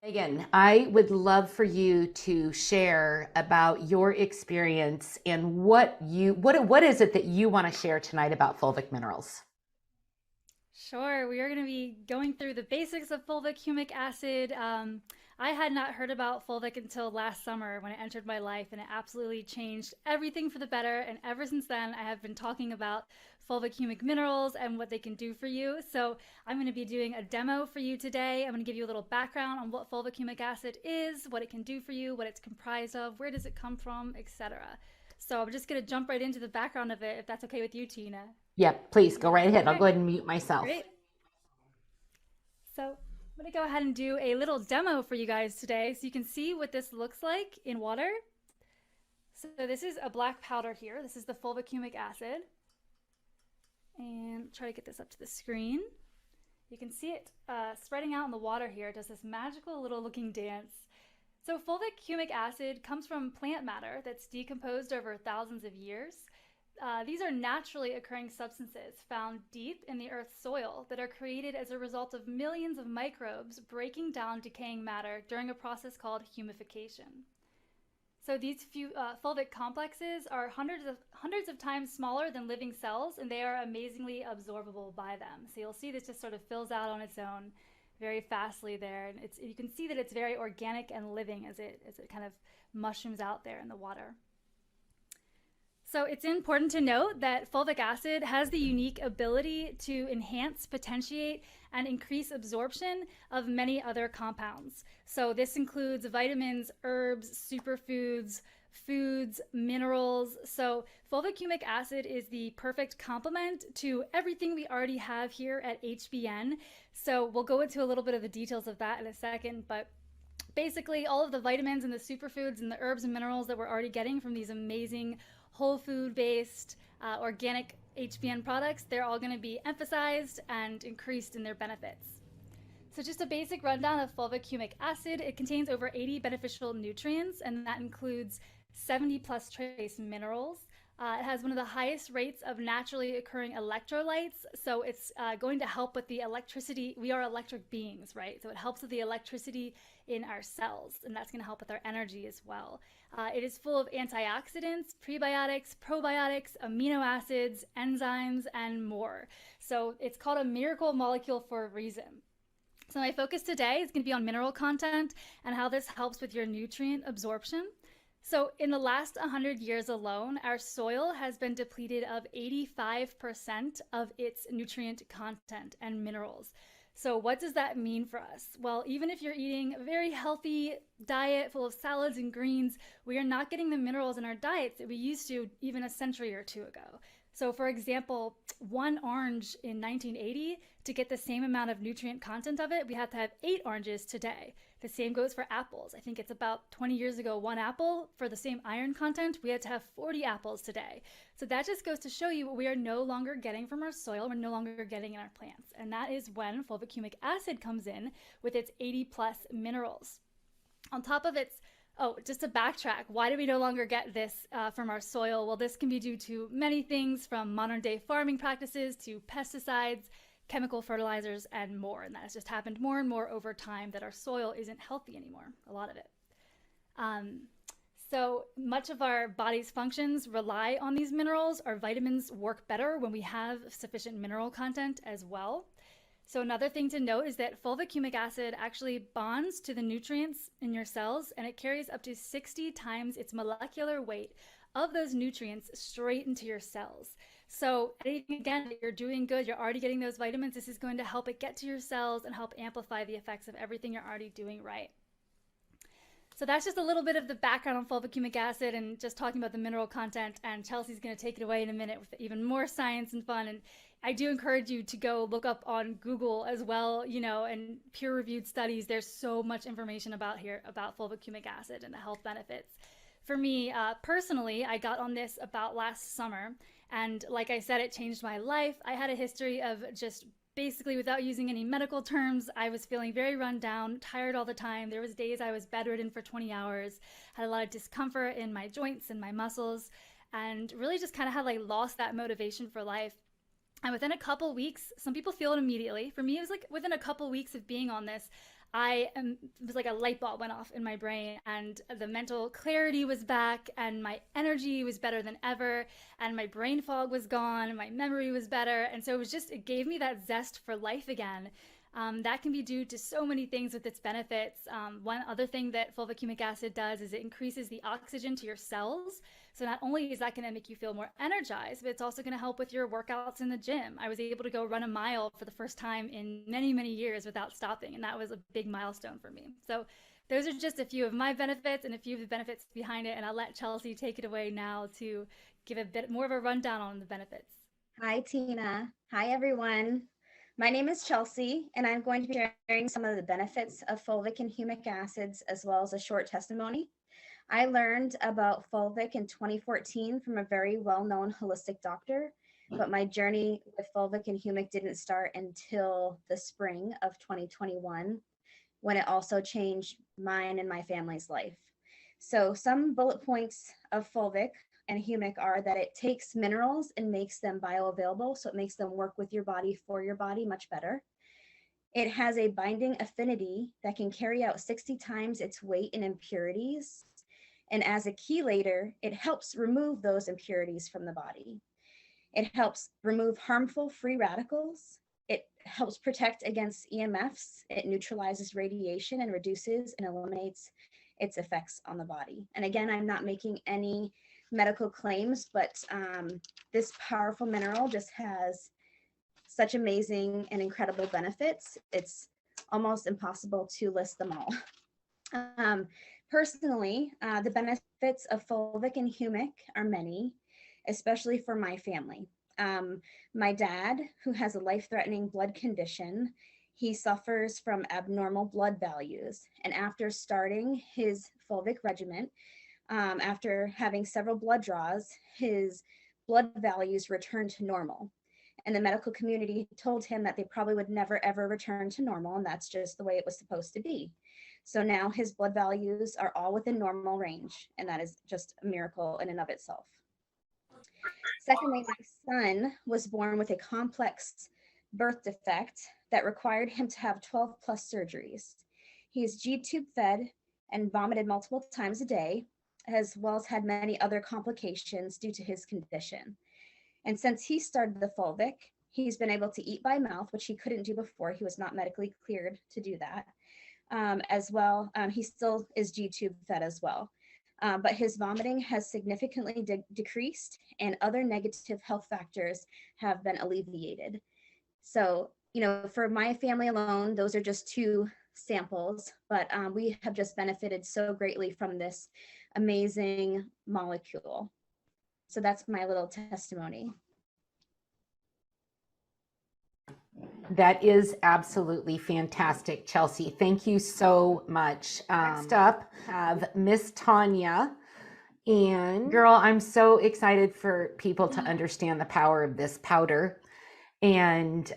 Megan, I would love for you to share about your experience and what is it that you want to share tonight about fulvic minerals? Sure, we are going to be going through the basics of fulvic humic acid. I had not heard about fulvic until last summer when it entered my life, and it absolutely changed everything for the better. And ever since then, I have been talking about fulvic humic minerals and what they can do for you. So, I'm going to be doing a demo for you today. I'm going to give you a little background on what fulvic humic acid is, what it can do for you, what it's comprised of, where does it come from, etc. So, I'm just going to jump right into the background of it if that's okay with you, Tina. Yep, please go right ahead. I'll Okay, go ahead and mute myself. great. So I'm going to go ahead and do a little demo for you guys today so you can see what this looks like in water. So this is a black powder here. This is the fulvic humic acid. And try to get this up to the screen. You can see it spreading out in the water here. It does this magical little looking dance. So fulvic humic acid comes from plant matter that's decomposed over thousands of years. These are naturally occurring substances found deep in the Earth's soil that are created as a result of millions of microbes breaking down decaying matter during a process called humification. So these few fulvic complexes are hundreds of times smaller than living cells, and they are amazingly absorbable by them. So you'll see this just sort of fills out on its own very fastly there, and you can see that it's very organic and living as it kind of mushrooms out there in the water. So it's important to note that fulvic acid has the unique ability to enhance, potentiate, and increase absorption of many other compounds. So this includes vitamins, herbs, superfoods, foods, minerals. So fulvic humic acid is the perfect complement to everything we already have here at HBN. So we'll go into a little bit of the details of that in a second, but basically all of the vitamins and the superfoods and the herbs and minerals that we're already getting from these amazing whole food based organic HBN products, they're all going to be emphasized and increased in their benefits. So just a basic rundown of fulvic humic acid. It contains over 80 beneficial nutrients, and that includes 70 plus trace minerals. It has one of the highest rates of naturally occurring electrolytes, so it's going to help with the electricity. We are electric beings, right? So it helps with the electricity in our cells, and that's going to help with our energy as well. It is full of antioxidants, prebiotics, probiotics, amino acids, enzymes, and more. So it's called a miracle molecule for a reason. So my focus today is going to be on mineral content and how this helps with your nutrient absorption. So in the last 100 years alone, our soil has been depleted of 85% of its nutrient content and minerals. So what does that mean for us? Well, even if you're eating a very healthy diet full of salads and greens, we are not getting the minerals in our diets that we used to even a century or two ago. So for example, one orange in 1980, to get the same amount of nutrient content of it, we have to have 8 oranges today. The same goes for apples. I think it's about 20 years ago, one apple for the same iron content, we had to have 40 apples today. So that just goes to show you what we are no longer getting from our soil, we're no longer getting in our plants. And that is when fulvic humic acid comes in with its 80 plus minerals. On top of its just to backtrack, why do we no longer get this from our soil? Well, this can be due to many things from modern day farming practices to pesticides, chemical fertilizers, and more. And that has just happened more and more over time that our soil isn't healthy anymore, a lot of it. So much of our body's functions rely on these minerals. Our vitamins work better when we have sufficient mineral content as well. So another thing to note is that fulvic humic acid actually bonds to the nutrients in your cells, and it carries up to 60 times its molecular weight of those nutrients straight into your cells. So again, you're doing good, you're already getting those vitamins. This is going to help it get to your cells and help amplify the effects of everything you're already doing right. So that's just a little bit of the background on fulvic humic acid and just talking about the mineral content. And Chelsea's going to take it away in a minute with even more science and fun. And I do encourage you to go look up on Google as well, and peer-reviewed studies. There's so much information about fulvic humic acid and the health benefits. For me, personally, I got on this about last summer. And like I said, it changed my life. I had a history of just basically, without using any medical terms, I was feeling very run down, tired all the time. There was days I was bedridden for 20 hours, had a lot of discomfort in my joints and my muscles, and really just kind of had lost that motivation for life. And within a couple weeks, some people feel it immediately. For me, it was within a couple weeks of being on this, it was like a light bulb went off in my brain, and the mental clarity was back, and my energy was better than ever, and my brain fog was gone, and my memory was better. And so it gave me that zest for life again. That can be due to so many things with its benefits. One other thing that fulvic humic acid does is it increases the oxygen to your cells. So not only is that going to make you feel more energized, but it's also going to help with your workouts in the gym. I was able to go run a mile for the first time in many, many years without stopping, and that was a big milestone for me. So those are just a few of my benefits and a few of the benefits behind it, and I'll let Chelsea take it away now to give a bit more of a rundown on the benefits. Hi, Tina. Hi, everyone. My name is Chelsea, and I'm going to be sharing some of the benefits of fulvic and humic acids, as well as a short testimony. I learned about fulvic in 2014 from a very well-known holistic doctor, but my journey with fulvic and humic didn't start until the spring of 2021, when it also changed mine and my family's life. So some bullet points of fulvic and humic are that it takes minerals and makes them bioavailable, so it makes them work with your body for your body much better. It has a binding affinity that can carry out 60 times its weight in impurities. And as a chelator, it helps remove those impurities from the body. It helps remove harmful free radicals. It helps protect against EMFs. It neutralizes radiation and reduces and eliminates its effects on the body. And again, I'm not making any medical claims, but this powerful mineral just has such amazing and incredible benefits. It's almost impossible to list them all. Personally, the benefits of fulvic and humic are many, especially for my family. My dad, who has a life-threatening blood condition, he suffers from abnormal blood values. And after starting his fulvic regimen, after having several blood draws, his blood values returned to normal. And the medical community told him that they probably would never, ever return to normal, and that's just the way it was supposed to be. So now his blood values are all within normal range, and that is just a miracle in and of itself. Secondly, my son was born with a complex birth defect that required him to have 12 plus surgeries. He is G-tube fed and vomited multiple times a day, as well as had many other complications due to his condition. And since he started the fulvic, he's been able to eat by mouth, which he couldn't do before. He was not medically cleared to do that. As well, he still is G-tube fed as well. But his vomiting has significantly decreased, and other negative health factors have been alleviated. So, for my family alone, those are just two samples, but we have just benefited so greatly from this amazing molecule. So that's my little testimony. That is absolutely fantastic, Chelsea. Thank you so much. Next up, have Miss Tanya. And girl, I'm so excited for people to understand the power of this powder and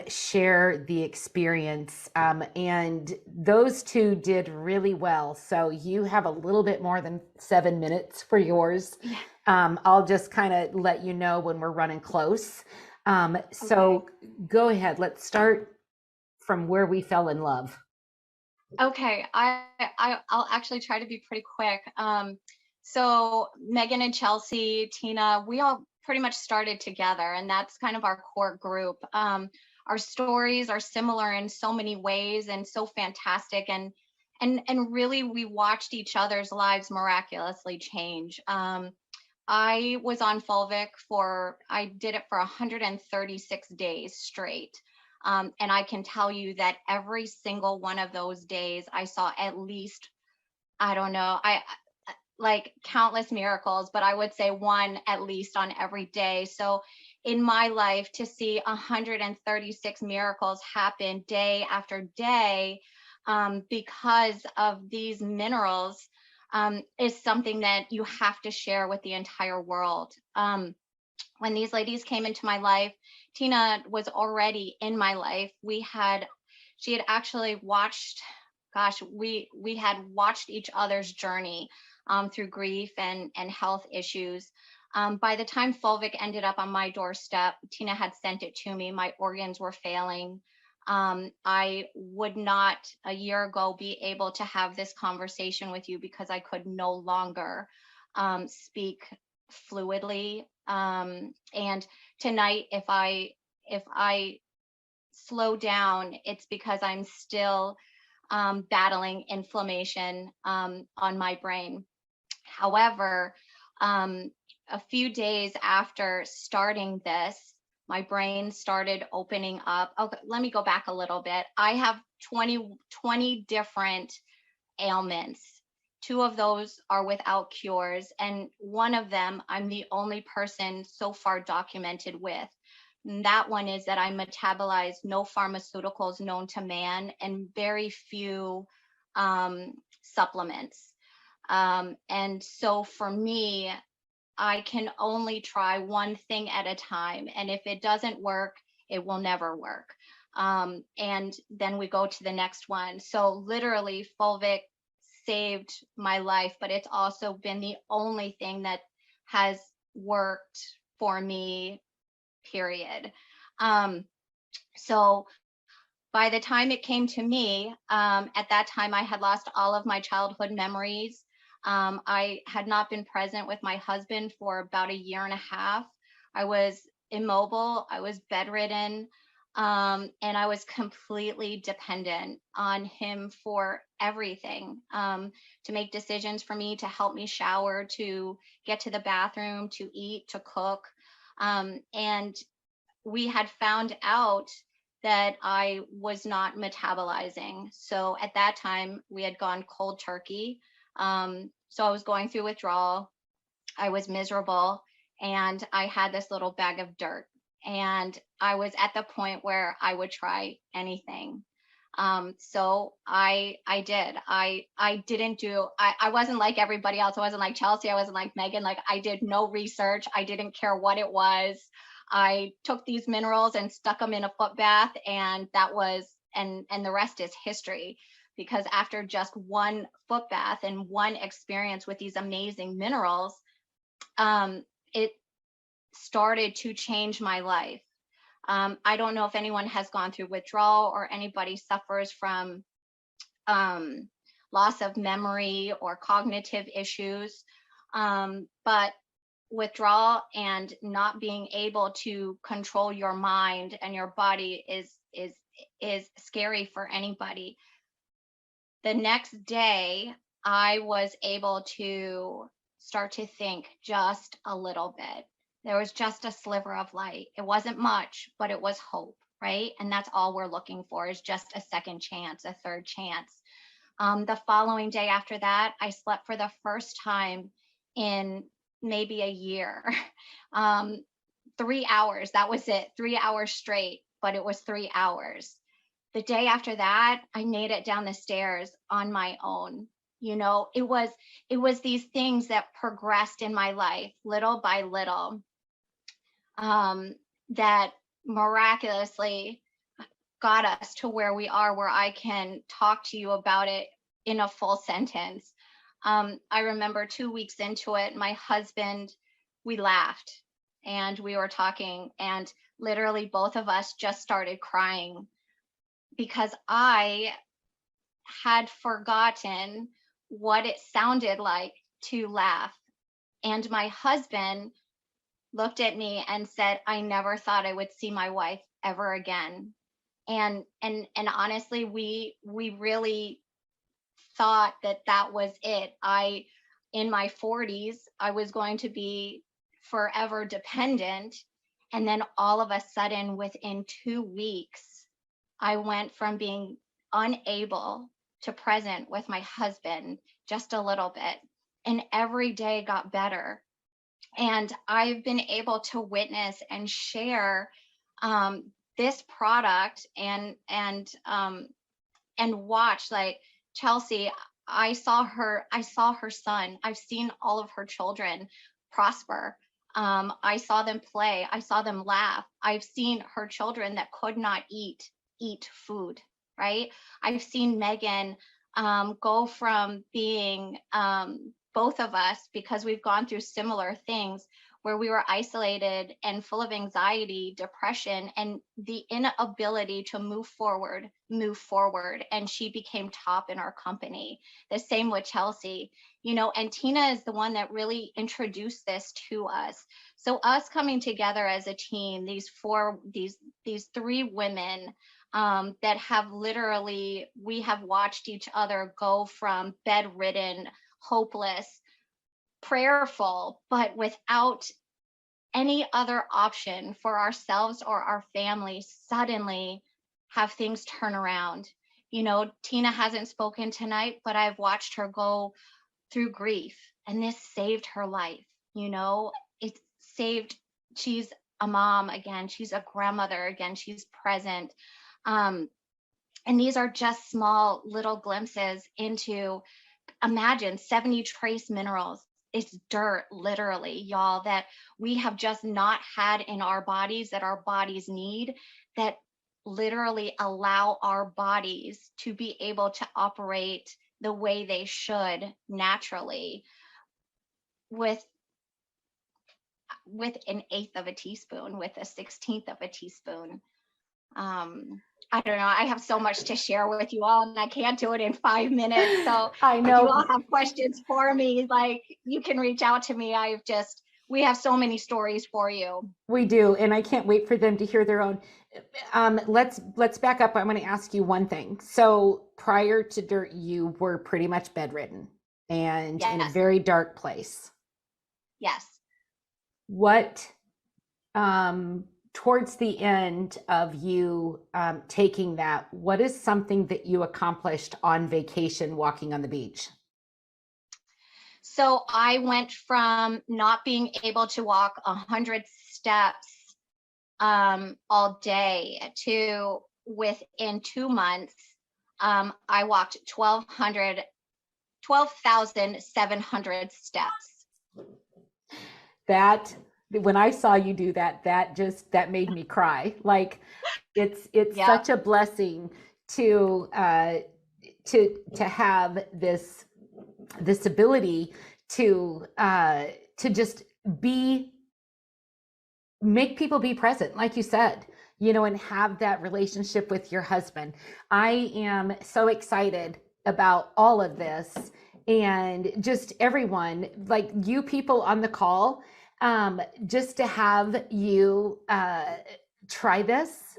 share the experience. And those two did really well. So you have a little bit more than 7 minutes for yours. Yeah. I'll just kind of let you know when we're running close. So go ahead. Let's start from where we fell in love. Okay, I'll actually try to be pretty quick. So Megan and Chelsea, Tina, we all pretty much started together, and that's kind of our core group. Our stories are similar in so many ways and so fantastic, and really we watched each other's lives miraculously change. I was on fulvic I did it for 136 days straight. And I can tell you that every single one of those days, I saw at least, I don't know, like countless miracles, but I would say one at least on every day. So in my life, to see 136 miracles happen day after day because of these minerals is something that you have to share with the entire world. When these ladies came into my life, Tina was already in my life. She had actually watched, we had watched each other's journey through grief and health issues. By the time fulvic ended up on my doorstep, Tina had sent it to me. My organs were failing. I would not a year ago be able to have this conversation with you because I could no longer speak fluidly. And tonight, if I slow down, it's because I'm still battling inflammation on my brain. However, a few days after starting this, my brain started opening up. Okay, let me go back a little bit. I have 20 different ailments. 2 of those are without cures, and one of them I'm the only person so far documented with. And that one is that I metabolize no pharmaceuticals known to man and very few supplements. And so for me, I can only try one thing at a time. And if it doesn't work, it will never work. And then we go to the next one. So literally, Fulvic saved my life, but it's also been the only thing that has worked for me, period. So by the time it came to me, at that time, I had lost all of my childhood memories. I had not been present with my husband for about a year and a half. I was immobile, I was bedridden, and I was completely dependent on him for everything, to make decisions for me, to help me shower, to get to the bathroom, to eat, to cook. And we had found out that I was not metabolizing. So at that time, we had gone cold turkey. So I was going through withdrawal. I was miserable, and I had this little bag of dirt. And I was at the point where I would try anything. So I did. I didn't do. I wasn't like everybody else. I wasn't like Chelsea. I wasn't like Megan. Like, I did no research. I didn't care what it was. I took these minerals and stuck them in a foot bath, and that was, and the rest is history. Because after just one foot bath and one experience with these amazing minerals, it started to change my life. I don't know if anyone has gone through withdrawal or anybody suffers from loss of memory or cognitive issues, but withdrawal and not being able to control your mind and your body is scary for anybody. The next day, I was able to start to think just a little bit. There was just a sliver of light. It wasn't much, but it was hope, right? And that's all we're looking for, is just a second chance, a third chance. The following day after that, I slept for the first time in maybe a year. 3 hours, that was it, 3 hours straight, but it was 3 hours. The day after that, I made it down the stairs on my own. You know, it was these things that progressed in my life little by little, that miraculously got us to where we are, where I can talk to you about it in a full sentence. I remember 2 weeks into it, my husband, we laughed and we were talking, and literally both of us just started crying because I had forgotten what it sounded like to laugh. And my husband looked at me and said, I never thought I would see my wife ever again. And honestly, we really thought that that was it. In my 40s, I was going to be forever dependent. And then all of a sudden, within 2 weeks, I went from being unable to present with my husband just a little bit. And every day got better. And I've been able to witness and share this product and watch, like Chelsea, I saw her son. I've seen all of her children prosper. I saw them play. I saw them laugh. I've seen her children that could not eat food, right? I've seen Megan go from being both of us, because we've gone through similar things, where we were isolated and full of anxiety, depression, and the inability to move forward. And she became top in our company. The same with Chelsea, and Tina is the one that really introduced this to us. So us coming together as a team, these three women, that have literally, we have watched each other go from bedridden, hopeless, prayerful, but without any other option for ourselves or our family, suddenly have things turn around. Tina hasn't spoken tonight, but I've watched her go through grief, and this saved her life. It's saved, she's a mom again, she's a grandmother again, she's present. And these are just small little glimpses into, imagine 70 trace minerals. It's dirt, literally, y'all, that we have just not had in our bodies, that our bodies need, that literally allow our bodies to be able to operate the way they should naturally, with an eighth of a teaspoon, with a 16th of a teaspoon. I don't know. I have so much to share with you all, and I can't do it in 5 minutes. So I know. If you all have questions for me, like, you can reach out to me. We have so many stories for you. We do, and I can't wait for them to hear their own. Let's back up. I'm going to ask you one thing. So prior to Dirt, you were pretty much bedridden and in a very dark place. Yes. What, towards the end of you taking that, what is something that you accomplished on vacation walking on the beach? So I went from not being able to walk 100 steps all day to, within 2 months, I walked 12,700 steps. That, when I saw you do that, that made me cry. Like, it's yep. Such a blessing to have this ability to just make people be present, like you said, and have that relationship with your husband. I am so excited about all of this, and just everyone, like you people on the call, just to have you try this.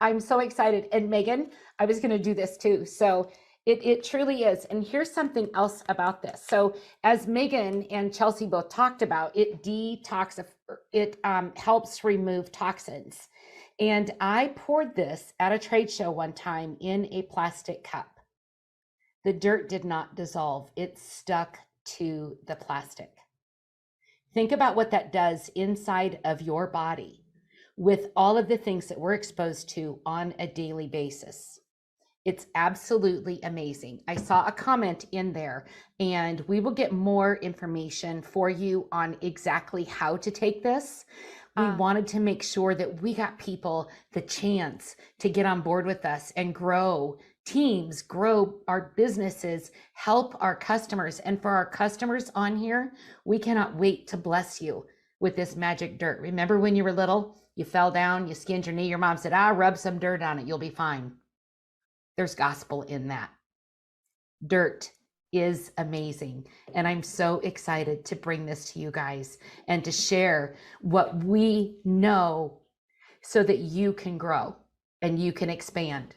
I'm so excited. And Megan, I was going to do this too. So it truly is. And here's something else about this. So as Megan and Chelsea both talked about, it helps remove toxins. And I poured this at a trade show one time in a plastic cup. The dirt did not dissolve. It stuck to the plastic. Think about what that does inside of your body with all of the things that we're exposed to on a daily basis. It's absolutely amazing. I saw a comment in there, and we will get more information for you on exactly how to take this. We wanted to make sure that we got people the chance to get on board with us and grow teams, grow our businesses, help our customers. And for our customers on here, we cannot wait to bless you with this magic dirt. Remember when you were little, you fell down, you skinned your knee, your mom said, rub some dirt on it, you'll be fine. There's gospel in that. Dirt is amazing. And I'm so excited to bring this to you guys and to share what we know so that you can grow and you can expand.